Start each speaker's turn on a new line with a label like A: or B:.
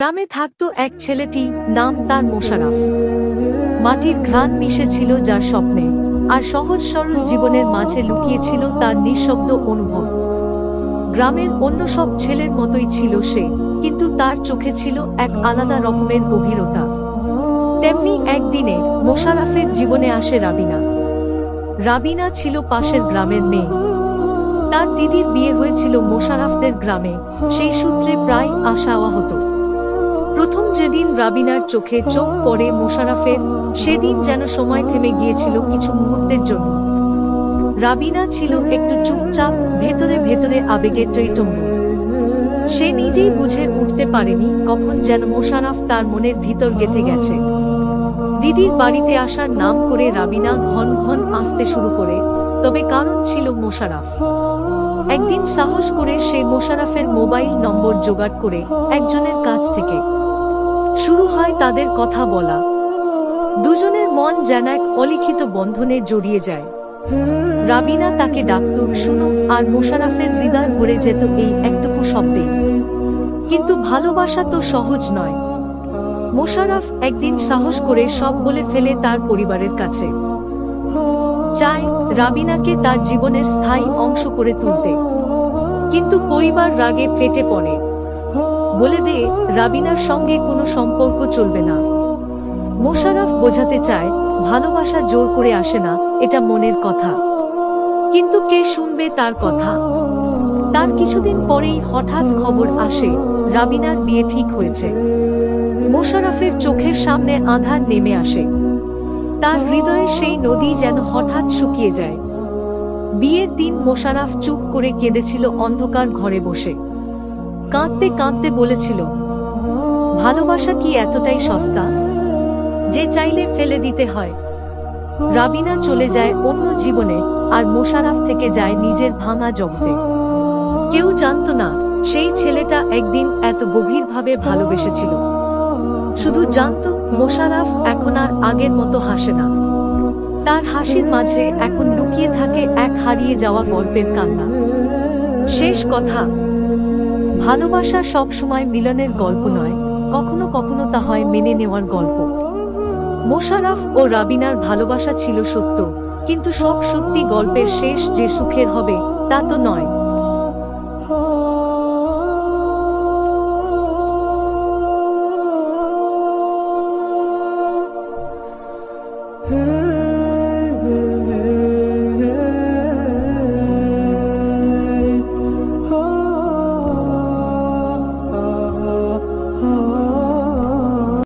A: গ্রামে থাকত এক ছেলেটি, নাম তার মোশাররফ। মাটির ঘ্রাণ মিশেছিল যার স্বপ্নে, আর সহজ সরল জীবনের মাঝে লুকিয়েছিল তার নিঃশব্দ অনুভব। গ্রামের অন্য সব ছেলের মতোই ছিল সে, কিন্তু তার চোখে ছিল এক আলাদা রকমের গভীরতা। তেমনি একদিনে মোশাররফের জীবনে আসে রাবিনা। রাবিনা ছিল পাশের গ্রামের মেয়ে। তার দিদির বিয়ে হয়েছিল মোশাররফদের গ্রামে, সেই সূত্রে প্রায় আসা যাওয়া হতো। প্রথম যেদিন রাবিনার চোখে চোখ পড়ে মোশাররফের, সেদিন যেন সময় থেমে গিয়েছিল কিছু মুহূর্তের জন্য। রাবিনা ছিল একটু চুপচাপ, ভেতরে ভেতরে আবেগে টইটম্ব। সে নিজেই বুঝে উঠতে পারেনি কখন যেন মোশাররফ তার মনের ভিতর গেঁথে গেছে। দিদির বাড়িতে আসার নাম করে রাবিনা ঘন ঘন আসতে শুরু করে, তবে কারণ ছিল মোশাররফ। একদিন সাহস করে সে মোশাররফের মোবাইল নম্বর জোগাড় করে একজনের কাছ থেকে শুরু হয় তাদের কথা বলা। দুজনের মন যেন এক অলিখিত বন্ধনে জড়িয়ে যায়। রাবিনা তাকে ডাকত শুনো, আর মোশাররফের হৃদয় ভরে যেত এই একটুকু শব্দে। কিন্তু ভালোবাসা তো সহজ নয়। মোশাররফ একদিন সাহস করে সব বলে ফেলে তার পরিবারের কাছে। চায় রাবিনাকে তার জীবনের স্থায়ী অংশ করে তুলতে। কিন্তু পরিবার রাগে ফেটে পড়ে, বলে দে রাবিনার সঙ্গে কোনো সম্পর্ক চলবে না। মোশাররফ বোঝাতে চায় ভালোবাসা জোর করে আসে না, এটা মনের কথা। কিন্তু কে শুনবে তার কথা? তার কিছুদিন পরেই হঠাৎ খবর আসে রাবিনার বিয়ে ঠিক হয়েছে। মোশাররফের চোখের সামনে আঁধার নেমে আসে। তার হৃদয়ে সেই নদী যেন হঠাৎ শুকিয়ে যায়। বিয়ের দিন মোশাররফ চুপ করে কেঁদেছিল অন্ধকার ঘরে বসে। কাঁদতে কাঁদতে বলেছিল, ভালোবাসা কি এতটাই সস্তা যে চাইলে ফেলে দিতে হয়? রাবিনা চলে যায় অন্য জীবনে, আর মোশাররফ থেকে যায় নিজের ভাঙা জগতে। কেউ জানত না সেই ছেলেটা একদিন এত গভীরভাবে ভালোবেসেছিল। শুধু জানত মোশাররফ এখন আর আগের মতো হাসে না। তার হাসির মাঝে এখন লুকিয়ে থাকে এক হারিয়ে যাওয়া গল্পের কান্না। শেষ কথা, ভালোবাসা সব সময় মিলনের গল্প নয়, কখনো কখনো তা হয় মেনে নেওয়ার গল্প। মোশাররফ ও রাবিনার ভালোবাসা ছিল সত্য, কিন্তু সব সত্যি গল্পের শেষ যে সুখের হবে তা তো নয়।